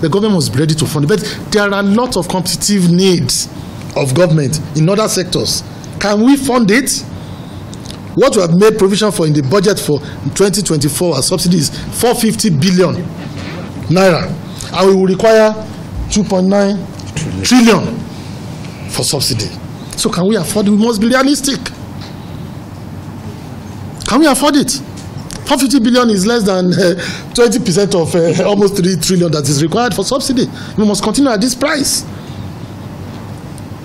the government must be ready to fund it. But there are a lot of competitive needs of government in other sectors. Can we fund it? What we have made provision for in the budget for 2024 as subsidy is 450 billion naira, and we will require 2.9 trillion for subsidy. So can we afford it? We must be realistic. Can we afford it? 450 billion is less than 20% of almost 3 trillion that is required for subsidy. We must continue at this price.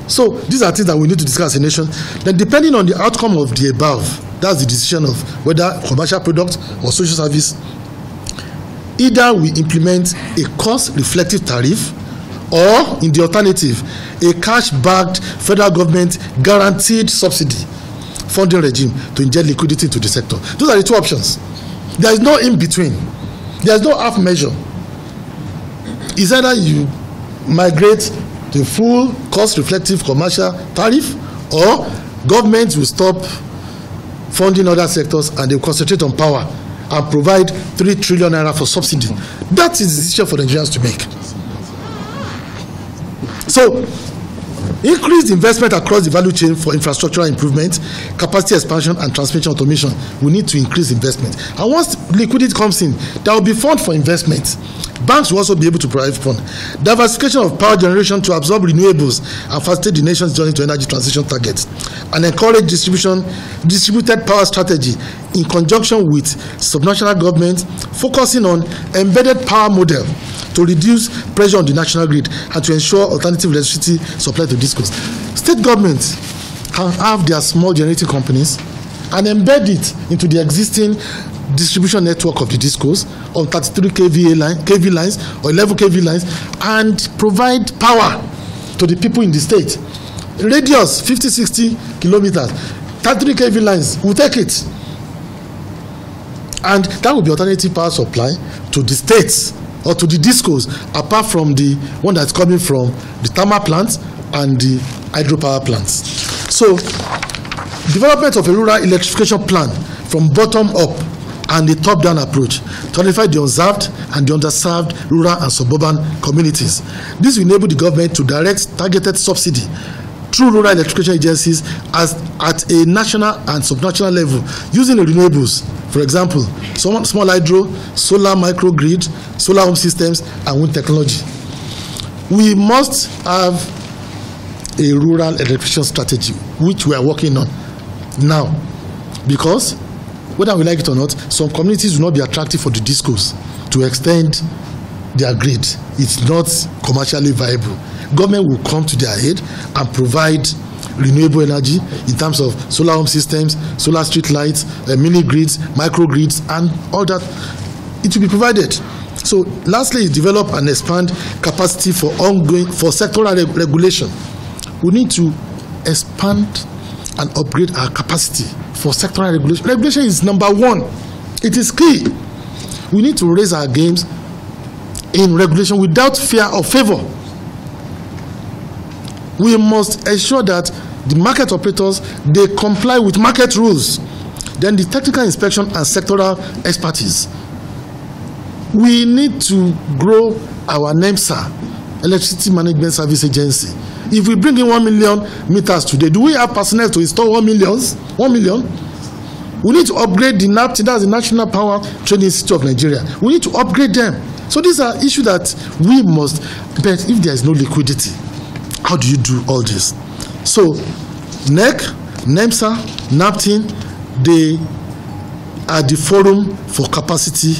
So these are things that we need to discuss as a nation. Then depending on the outcome of the above, that's the decision of whether commercial product or social service, either we implement a cost-reflective tariff or, in the alternative, a cash-backed federal government guaranteed subsidy funding regime to inject liquidity into the sector. Those are the two options. There is no in-between. There is no half measure. It's either you migrate to full cost-reflective commercial tariff, or government will stop funding other sectors and they will concentrate on power and provide 3 trillion naira for subsidy. That is the decision for the Nigerians to make. So, increased investment across the value chain for infrastructural improvement, capacity expansion, and transmission automation. We need to increase investment. And once liquidity comes in, there will be fund for investment. Banks will also be able to provide fund. Diversification of power generation to absorb renewables and facilitate the nation's journey to energy transition targets. And encourage distributed power strategy in conjunction with subnational governments, focusing on embedded power model to reduce pressure on the national grid and to ensure alternative electricity supply to discos. State governments can have their small generating companies and embed it into the existing distribution network of the discos on 33 kV lines or 11 kV lines and provide power to the people in the state. Radius 50-60 kilometers, 33 kV lines, we'll take it. And that will be alternative power supply to the states or to the discos, apart from the one that's coming from the thermal plants and the hydropower plants. So, development of a rural electrification plan from bottom up and a top-down approach to identify the unserved and the underserved rural and suburban communities. This will enable the government to direct targeted subsidy through rural electrification agencies at a national and subnational level using the renewables. For example, small hydro, solar microgrid, solar home systems, and wind technology. We must have a rural electrification strategy, which we are working on now, because whether we like it or not, some communities will not be attractive for the discos to extend their grid. It's not commercially viable. Government will come to their aid and provide renewable energy in terms of solar home systems, solar street lights, mini grids, microgrids, and all that. It will be provided. So, lastly, develop and expand capacity for sectoral regulation. We need to expand and upgrade our capacity for sectoral regulation. Regulation is number one. It is key. We need to raise our games in regulation without fear or favor. We must ensure that the market operators, they comply with market rules. Then the technical inspection and sectoral expertise. We need to grow our NEMSA, Electricity Management Service Agency. If we bring in 1 million meters today, do we have personnel to install 1 million? 1 million? We need to upgrade the NAPT, that's the National Power Training Institute of Nigeria. We need to upgrade them. So these are issues that we must, but if there is no liquidity, how do you do all this? So, NEC, NEMSA, NAPTIN, they are the forum for capacity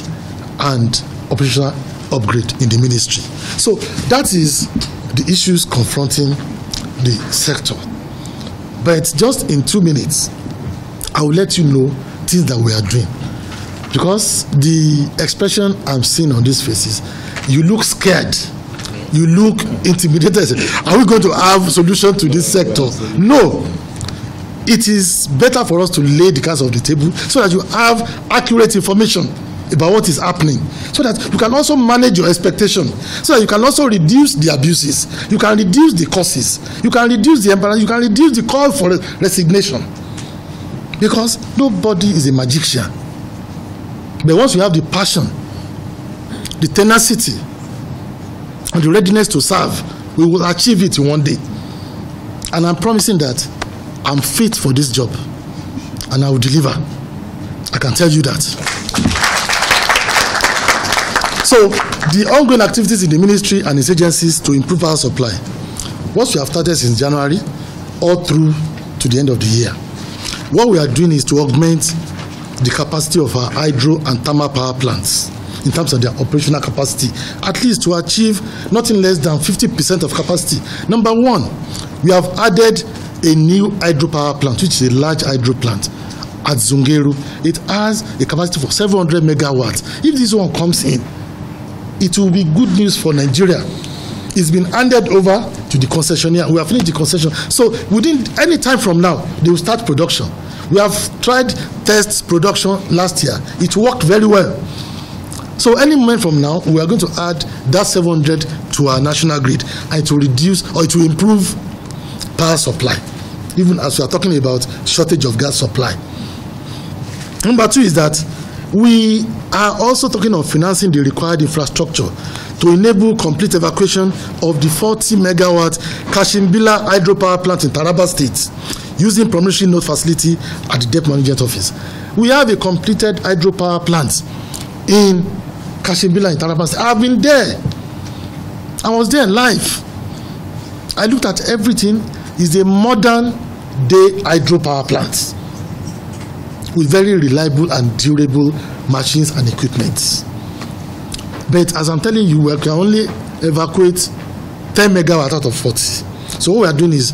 and operational upgrade in the ministry. So, that is the issues confronting the sector. But just in 2 minutes, I will let you know things that we are doing. Because the expression I'm seeing on these faces, you look scared. You look intimidated. Are we going to have a solution to this sector? No. It is better for us to lay the cards on the table so that you have accurate information about what is happening, so that you can also manage your expectation, so that you can also reduce the abuses, you can reduce the causes, you can reduce the embarrassment, you can reduce the call for resignation. Because nobody is a magician. But once you have the passion, the tenacity, and the readiness to serve, we will achieve it in one day. And I'm promising that I'm fit for this job and I will deliver. I can tell you that. So the ongoing activities in the ministry and its agencies to improve power supply, what we have started since January all through to the end of the year. What we are doing is to augment the capacity of our hydro and thermal power plants in terms of their operational capacity, at least to achieve nothing less than 50% of capacity. Number one, we have added a new hydropower plant, which is a large hydro plant at Zungeru. It has a capacity for 700 megawatts. If this one comes in, it will be good news for Nigeria. It's been handed over to the concessionaire. We have finished the concession. So within any time from now, they will start production. We have tried test production last year. It worked very well. So any moment from now, we are going to add that 700 to our national grid, and it will reduce or it will improve power supply, even as we are talking about shortage of gas supply. Number two is that we are also talking of financing the required infrastructure to enable complete evacuation of the 40 megawatt Kashimbila hydropower plant in Taraba State using promissory note facility at the Debt Management Office. We have a completed hydropower plant in Kashimbila in Taraba State. I've been there. I was there live. I looked at everything. It's a modern day hydropower plant with very reliable and durable machines and equipment. But as I'm telling you, we can only evacuate 10 megawatts out of 40. So what we are doing is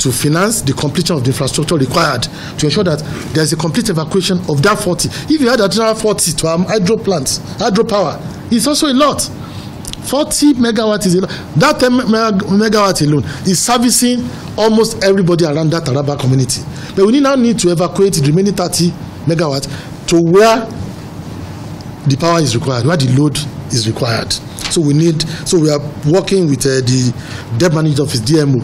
to finance the completion of the infrastructure required to ensure that there's a complete evacuation of that 40. If you had additional 40 to our hydro plants, hydropower, it's also a lot. 40 megawatts is a lot. That 10 megawatts alone is servicing almost everybody around that Taraba community. But we now need to evacuate the remaining 30 megawatts to where the power is required, where the load is required. So we are working with the Debt Management Office, DMO,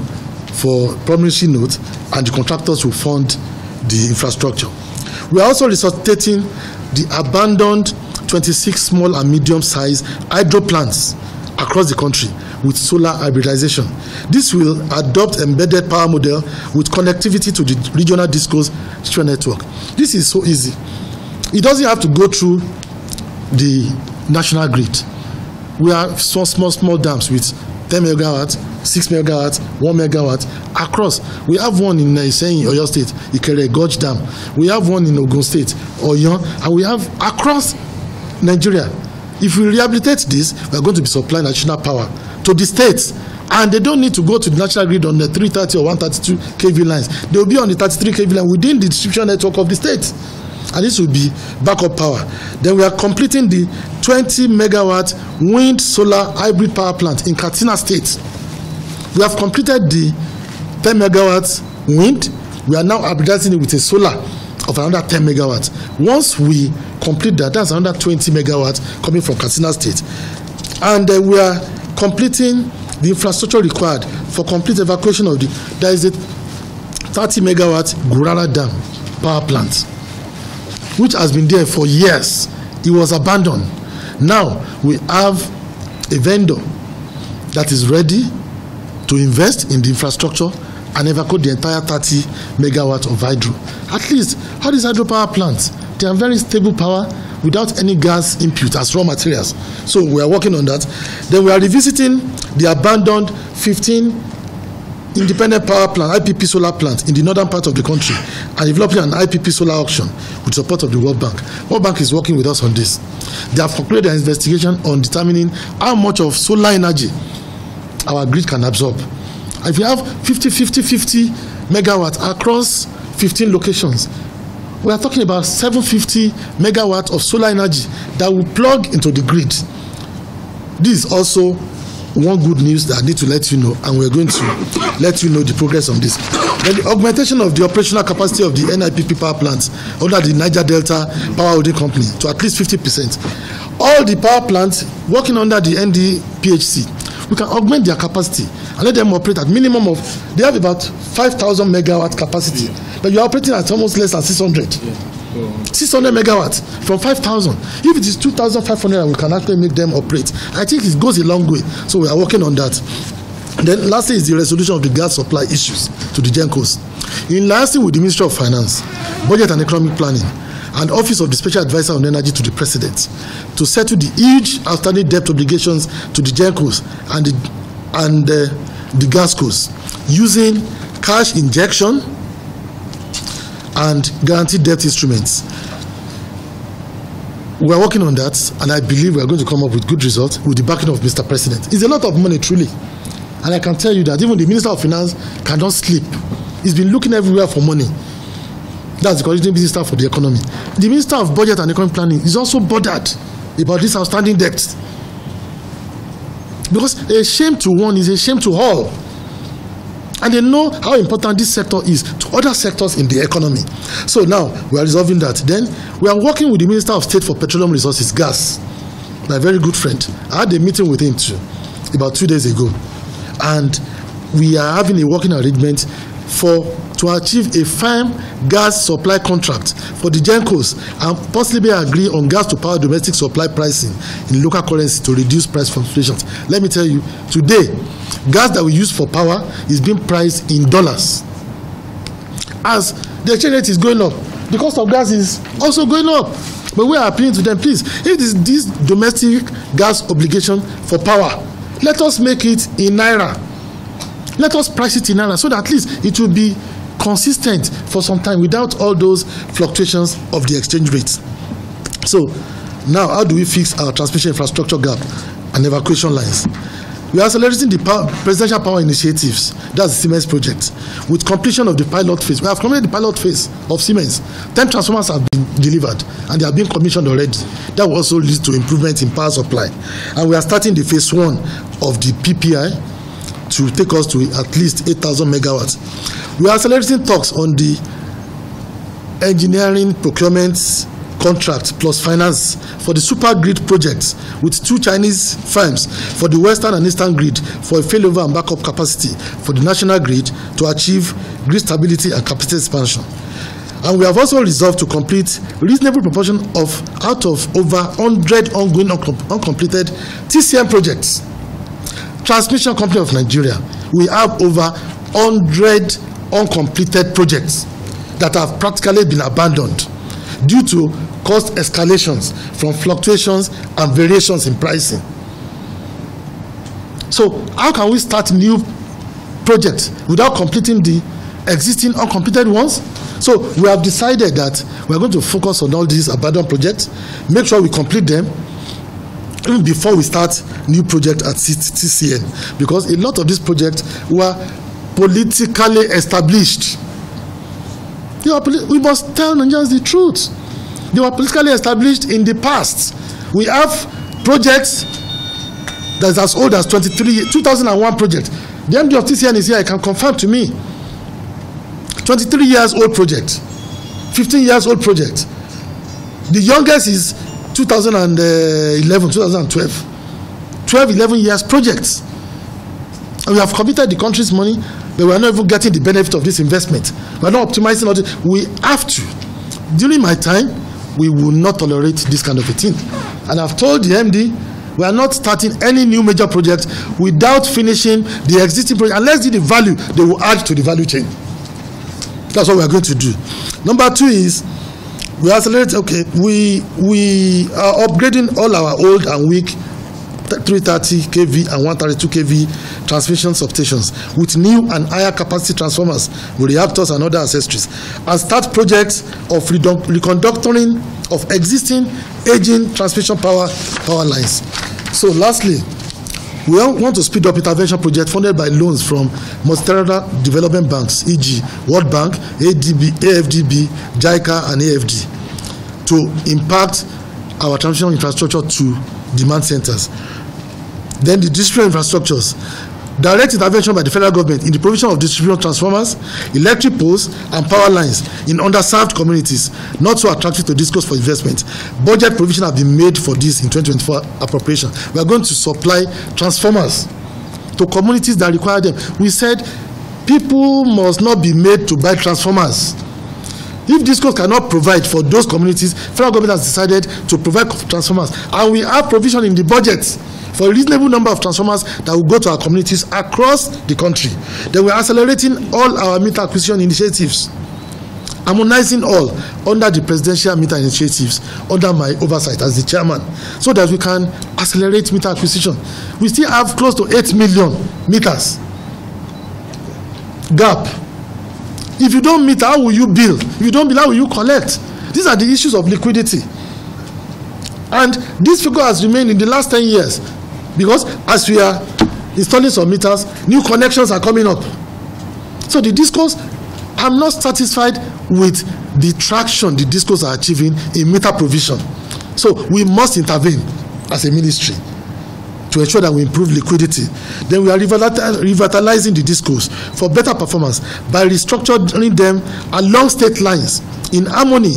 for promissory note, and the contractors will fund the infrastructure. We are also resuscitating the abandoned 26 small and medium-sized hydro plants across the country with solar hybridization. This will adopt embedded power model with connectivity to the regional discos network. This is so easy. It doesn't have to go through the national grid. We have small dams with 10 megawatts, 6 megawatts, 1 megawatt across. We have one in Oyo State, Ikere Gorge Dam. We have one in Ogun State, Oyo, and we have across Nigeria. If we rehabilitate this, we are going to be supplying additional power to the states, and they don't need to go to the national grid on the 330 or 132 kV lines. They will be on the 33 kV line within the distribution network of the state, and this will be backup power. Then we are completing the 20 megawatt wind solar hybrid power plant in Katsina State. We have completed the 10 megawatts wind. We are now hybridizing it with a solar of another 10 megawatts. Once we complete that, that's another 20 megawatts coming from Katsina State. And we are completing the infrastructure required for complete evacuation of there is a 30 megawatt Gurara Dam power plant, which has been there for years. It was abandoned. Now we have a vendor that is ready to invest in the infrastructure and evacuate the entire 30 megawatts of hydro. At least, how these hydropower plants, they are very stable power without any gas input as raw materials. So we are working on that. Then we are revisiting the abandoned 15 independent power plant, IPP solar plant in the northern part of the country, and developing an IPP solar auction with support of the World Bank. World Bank is working with us on this. They have concluded their investigation on determining how much of solar energy our grid can absorb. If you have 50 megawatts across 15 locations, we are talking about 750 megawatts of solar energy that will plug into the grid. This is also one good news that I need to let you know, and we're going to let you know the progress on this. Then the augmentation of the operational capacity of the NIPP power plants under the Niger Delta Power Holding Company to at least 50%. All the power plants working under the NDPHC, we can augment their capacity and let them operate at minimum of, they have about 5,000 megawatt capacity, but you're operating at almost less than 600. 600 megawatts from 5,000. If it is 2,500, we can actually make them operate. I think it goes a long way. So we are working on that. Then lastly is the resolution of the gas supply issues to the GENCOs. In liaison with the Ministry of Finance, Budget and Economic Planning, and Office of the Special Advisor on Energy to the President, to settle the huge outstanding debt obligations to the GENCOs and the GASCOs using cash injection and guaranteed debt instruments. We are working on that, and I believe we are going to come up with good results with the backing of Mr. President. It's a lot of money, truly. And I can tell you that even the Minister of Finance cannot sleep. He's been looking everywhere for money. That's the coordinating minister for the economy. The Minister of Budget and Economic Planning is also bothered about this outstanding debt. Because a shame to one is a shame to all. And they know how important this sector is to other sectors in the economy. So now we are resolving that. Then we are working with the Minister of State for Petroleum Resources, Gas, my very good friend. I had a meeting with him too, about 2 days ago. And we are having a working arrangement to achieve a firm gas supply contract for the GENCOs and possibly agree on gas to power domestic supply pricing in local currency to reduce price fluctuations. Let me tell you, today, gas that we use for power is being priced in dollars. As the exchange rate is going up, the cost of gas is also going up. But we are appealing to them, please, if it is this domestic gas obligation for power, let us make it in Naira. Let us price it in Naira so that at least it will be consistent for some time without all those fluctuations of the exchange rates. So now, how do we fix our transmission infrastructure gap and evacuation lines? We are accelerating the presidential power initiatives, that's the Siemens project, with completion of the pilot phase. We have completed the pilot phase of Siemens. 10 transformers have been delivered and they have been commissioned already. That will also lead to improvement in power supply. And we are starting the phase 1 of the PPI to take us to at least 8,000 megawatts. We are accelerating talks on the engineering procurement contract plus finance for the super grid projects with 2 Chinese firms for the western and eastern grid for a failover and backup capacity for the national grid to achieve grid stability and capacity expansion. And we have also resolved to complete reasonable proportion of out of over 100 ongoing uncompleted TCM projects. Transmission Company of Nigeria, we have over 100 uncompleted projects that have practically been abandoned due to cost escalations from fluctuations and variations in pricing. So how can we start new projects without completing the existing uncompleted ones? So we have decided that we are going to focus on all these abandoned projects, make sure we complete them even before we start new project at TCN, because a lot of these projects were politically established. We must tell Nigerians the truth. They were politically established in the past. We have projects that's as old as 2001 project. The MD of TCN is here, he can confirm to me. 23 years old project, 15 years old project. The youngest is 2011, 2012. 11 years projects. And we have committed the country's money, but we are not even getting the benefit of this investment. We are not optimizing all this. We have to. During my time, we will not tolerate this kind of a thing. And I've told the MD, we are not starting any new major project without finishing the existing project, and let's see the value they will add to the value chain. That's what we are going to do. Number 2 is, we accelerate, we are upgrading all our old and weak 330 kV and 132 kV transmission substations with new and higher capacity transformers with reactors and other accessories, and start projects of reconductoring of existing aging transmission power lines. So lastly, we want to speed up intervention projects funded by loans from multilateral development banks, e.g. World Bank, AFDB, JICA, and AFD, to impact our transmission infrastructure to demand centers. Then the distribution infrastructures. Direct intervention by the federal government in the provision of distribution transformers, electric poles, and power lines in underserved communities not so attractive to discuss for investment. Budget provision have been made for this in 2024 appropriation. We are going to supply transformers to communities that require them. We said people must not be made to buy transformers. If DISCOs cannot provide for those communities, federal government has decided to provide transformers, and we have provision in the budget for a reasonable number of transformers that will go to our communities across the country. Then we are accelerating all our meter acquisition initiatives, harmonizing all under the presidential meter initiatives under my oversight as the chairman, so that we can accelerate meter acquisition. We still have close to 8 million meters gap. If you don't meter, how will you bill? If you don't bill, how will you collect? These are the issues of liquidity. And this figure has remained in the last 10 years because as we are installing some meters, new connections are coming up. So the DISCOs, I'm not satisfied with the traction the DISCOs are achieving in meter provision. So we must intervene as a ministry to ensure that we improve liquidity. Then we are revitalizing the DISCOs for better performance by restructuring them along state lines in harmony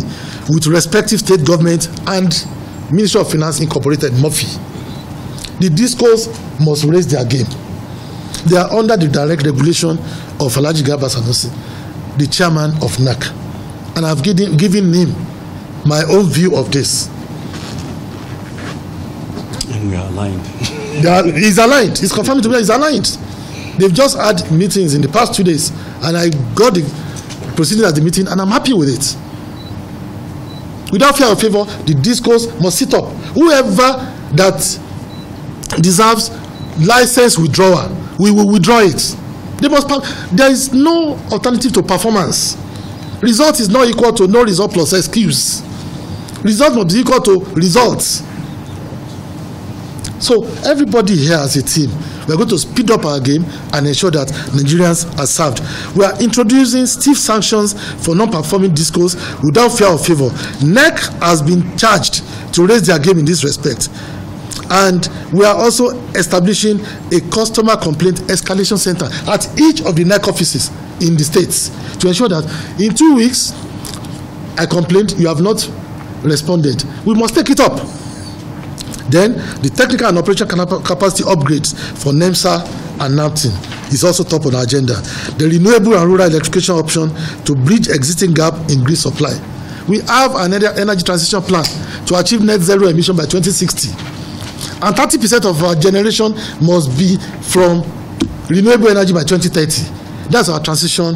with respective state government and Ministry of Finance Incorporated, Murphy. The DISCOs must raise their game. They are under the direct regulation of Alhaji Garba Sanusi, the chairman of NAC, and I've given him my own view of this. And we are aligned. He's aligned. He's confirming to me that he's aligned. They've just had meetings in the past 2 days, and I got the proceedings at the meeting, and I'm happy with it. Without fear or favor, the DISCOs must sit up. Whoever that deserves license withdrawal, we will withdraw it. They must. There is no alternative to performance. Result is not equal to no result plus excuse. Result must be equal to results. So everybody here as a team, we are going to speed up our game and ensure that Nigerians are served. We are introducing stiff sanctions for non-performing DISCOs without fear or favor. NEC has been charged to raise their game in this respect. And we are also establishing a customer complaint escalation center at each of the NEC offices in the states to ensure that in 2 weeks, I complained, you have not responded. We must take it up. Then the technical and operational capacity upgrades for NEMSA and NAPTIN is also top on our agenda. The renewable and rural electrification option to bridge existing gap in grid supply. We have an energy transition plan to achieve net zero emission by 2060. And 30% of our generation must be from renewable energy by 2030. That's our transition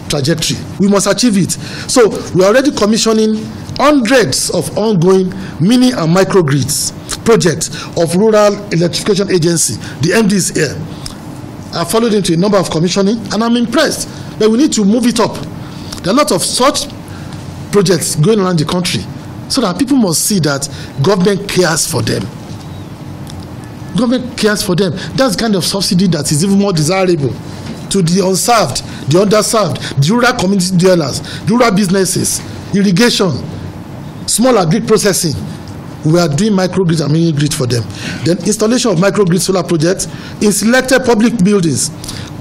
trajectory. We must achieve it. So we are already commissioning hundreds of ongoing mini and microgrids projects of Rural Electrification Agency. The MD is here. I followed into a number of commissioning, and I'm impressed. But we need to move it up. There are a lot of such projects going around the country, so that people must see that government cares for them. Government cares for them. That's the kind of subsidy that is even more desirable to the unserved, the underserved, the rural community dwellers, rural businesses, irrigation, small agri processing. We are doing microgrids and mini grids for them. Then installation of microgrid solar projects in selected public buildings,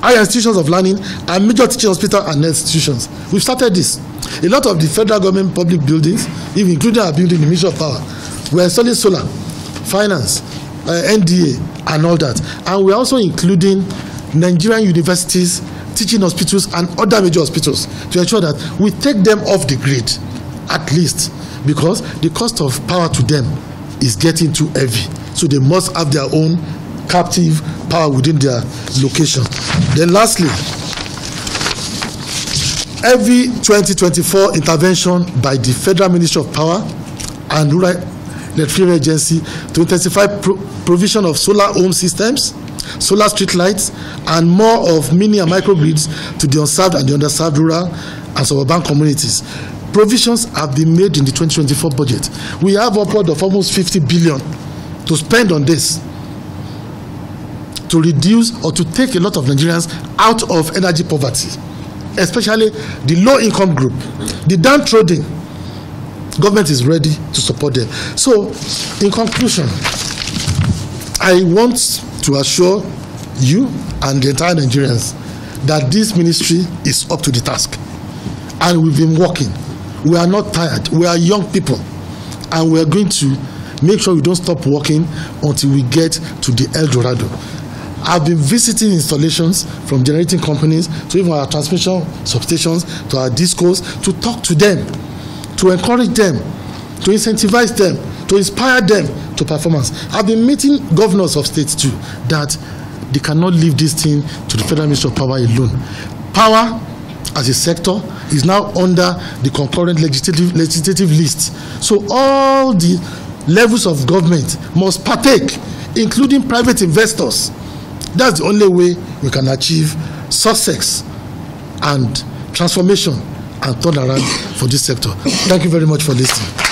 higher institutions of learning, and major teaching hospitals and institutions. We've started this. A lot of the federal government public buildings, even including our building, the Ministry of Power, we're installing solar, finance, NDA, and all that. And we're also including Nigerian universities, teaching hospitals, and other major hospitals to ensure that we take them off the grid, at least, because the cost of power to them is getting too heavy. So they must have their own captive power within their location. Then lastly, every 2024 intervention by the Federal Ministry of Power and Rural Electrification Agency to intensify provision of solar home systems, solar street lights, and more of mini and microgrids to the unserved and the underserved rural and suburban communities. Provisions have been made in the 2024 budget. We have upward of almost 50 billion to spend on this, to reduce or to take a lot of Nigerians out of energy poverty, especially the low-income group, the downtrodden. Government is ready to support them. So, in conclusion, I want to assure you and the entire Nigerians that this ministry is up to the task. And we've been working. We are not tired. We are young people. And we are going to make sure we don't stop working until we get to the El Dorado. I've been visiting installations from generating companies to even our transmission substations to our discos to talk to them, to encourage them, to incentivize them, to inspire them to performance. I've been meeting governors of states too, that they cannot leave this thing to the Federal Ministry of Power alone. Power as a sector is now under the concurrent legislative list. So all the levels of government must partake, including private investors. That's the only way we can achieve success and transformation and turnaround for this sector. Thank you very much for listening.